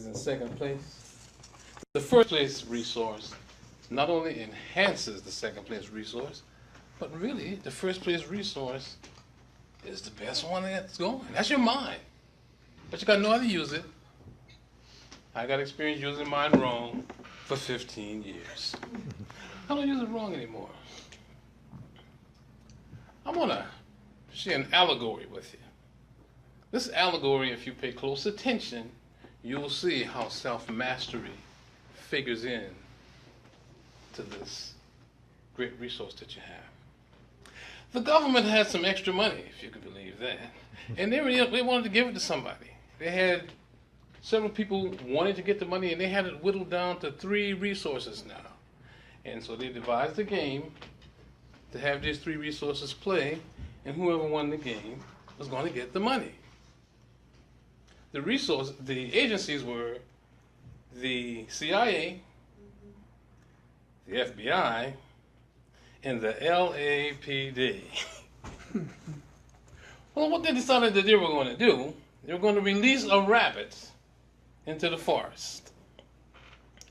in second place. The first place resource not only enhances the second place resource, but really the first place resource is the best one that's going. That's your mind. But you got to know how to use it. I got experience using mine wrong for 15 years. I don't use it wrong anymore. I want to share an allegory with you. This allegory, if you pay close attention, you'll see how self-mastery figures in to this great resource that you have. The government had some extra money, if you can believe that, and they wanted to give it to somebody. They had several people wanting to get the money, and they had it whittled down to 3 resources now. And so they devised a game to have these 3 resources play, and whoever won the game was going to get the money. The agencies were the CIA, the FBI, and the LAPD. Well, what they decided that they were going to do, they were going to release a rabbit into the forest.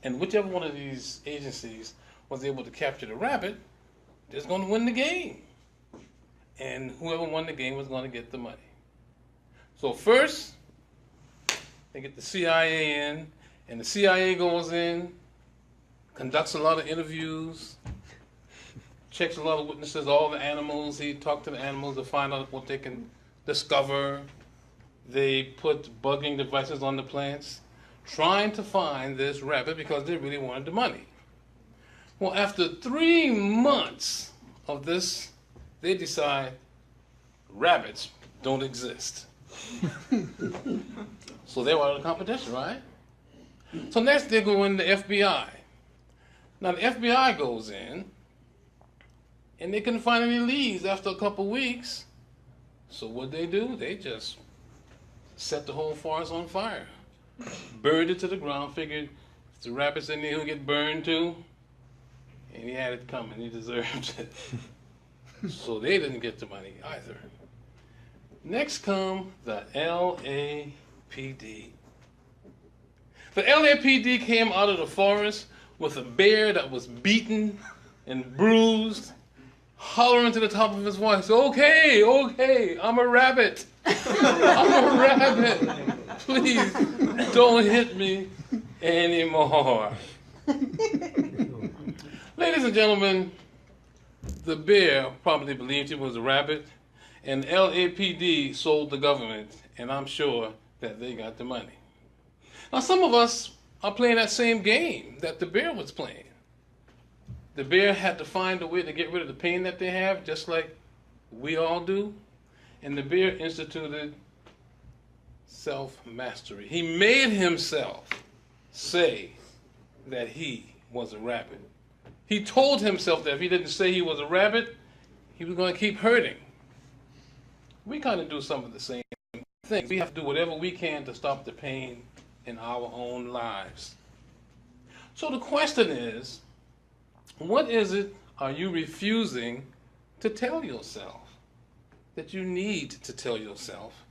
And whichever one of these agencies was able to capture the rabbit, they're going to win the game. And whoever won the game was going to get the money. So first, they get the CIA in, and the CIA goes in, conducts a lot of interviews, checks a lot of witnesses, all the animals. He talked to the animals to find out what they can discover. They put bugging devices on the plants, trying to find this rabbit because they really wanted the money. Well, after 3 months of this, they decide rabbits don't exist. So they were out of the competition, right? So next they go in the FBI. Now the FBI goes in, and they couldn't find any leads after a couple weeks. So what they do? They just set the whole forest on fire. Burned it to the ground, figured if the rabbits in there, he'll get burned too. And he had it coming, he deserved it. So they didn't get the money either. Next come the LAPD. The LAPD came out of the forest with a bear that was beaten and bruised, hollering to the top of his voice, "Okay, okay, I'm a rabbit. I'm a rabbit. Please don't hit me anymore." Ladies and gentlemen, the bear probably believed he was a rabbit, and LAPD sold the government, and I'm sure that they got the money. Now some of us are playing that same game that the bear was playing. The bear had to find a way to get rid of the pain that they have, just like we all do, and the bear instituted self-mastery. He made himself say that he was a rabbit. He told himself that if he didn't say he was a rabbit, he was going to keep hurting. We kind of do some of the same things. We have to do whatever we can to stop the pain in our own lives. So the question is, what is it are you refusing to tell yourself that you need to tell yourself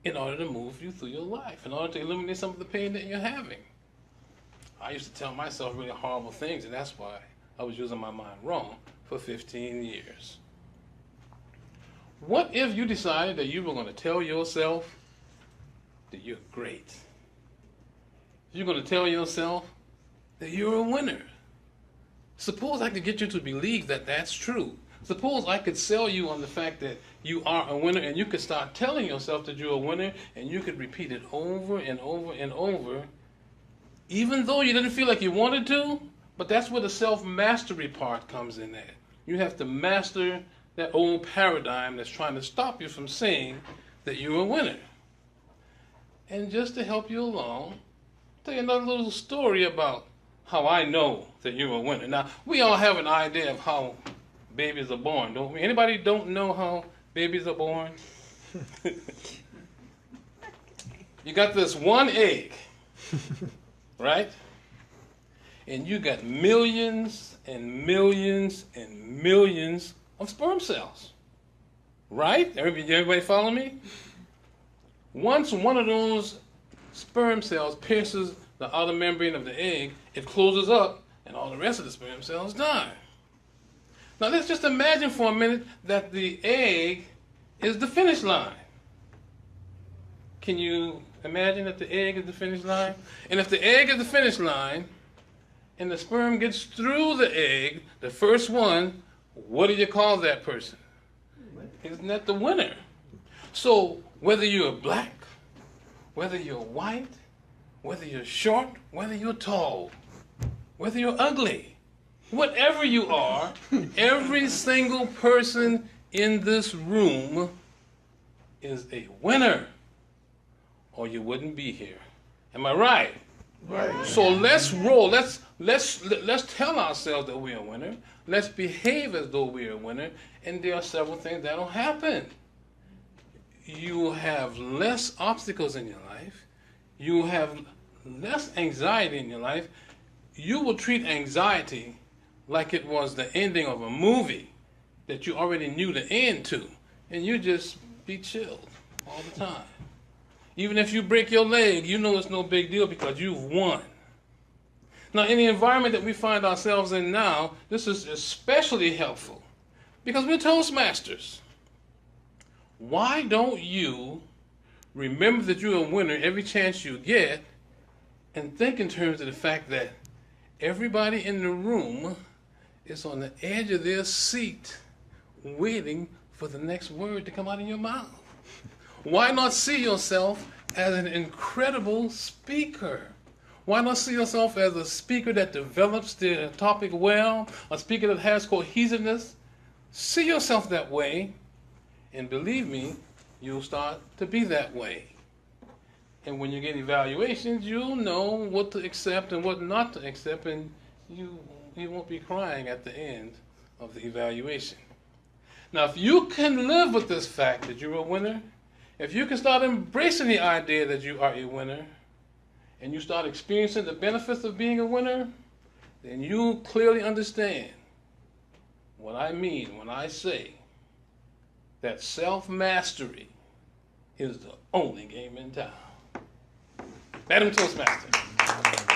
in order to move you through your life, in order to eliminate some of the pain that you're having? I used to tell myself really horrible things, and that's why I was using my mind wrong for 15 years. What if you decided that you were going to tell yourself that you're great? You're going to tell yourself that you're a winner. Suppose I could get you to believe that that's true. Suppose I could sell you on the fact that you are a winner, and you could start telling yourself that you're a winner, and you could repeat it over and over and over, even though you didn't feel like you wanted to. But that's where the self-mastery part comes in at. You have to master that old paradigm that's trying to stop you from saying that you're a winner. And just to help you along, I'll tell you another little story about how I know that you're a winner. Now, we all have an idea of how babies are born, don't we? Anybody don't know how babies are born? You got this one egg, right? And you got millions and millions and millions of sperm cells, right? Everybody follow me? Once one of those sperm cells pierces the outer membrane of the egg, it closes up, and all the rest of the sperm cells die. Now let's just imagine for a minute that the egg is the finish line. Can you imagine that the egg is the finish line? And if the egg is the finish line, and the sperm gets through the egg, the first one, what do you call that person? Isn't that the winner? So whether you're black, whether you're white, whether you're short, whether you're tall, whether you're ugly, whatever you are, every single person in this room is a winner, or you wouldn't be here. Am I right? Right. So let's roll. Let's tell ourselves that we're a winner. Let's behave as though we're a winner. And there are several things that'll happen. You will have less obstacles in your life. You will have less anxiety in your life. You will treat anxiety like it was the ending of a movie that you already knew the end to. And you just be chilled all the time. Even if you break your leg, you know it's no big deal because you've won. Now, in the environment that we find ourselves in now, this is especially helpful because we're Toastmasters. Why don't you remember that you're a winner every chance you get and think in terms of the fact that everybody in the room is on the edge of their seat waiting for the next word to come out of your mouth? Why not see yourself as an incredible speaker? Why not see yourself as a speaker that develops the topic well, a speaker that has cohesiveness? See yourself that way, and believe me, you'll start to be that way. And when you get evaluations, you'll know what to accept and what not to accept, and you won't be crying at the end of the evaluation. Now, if you can live with this fact that you're a winner, if you can start embracing the idea that you are a winner, and you start experiencing the benefits of being a winner, then you clearly understand what I mean when I say that self-mastery is the only game in town. Madam Toastmaster.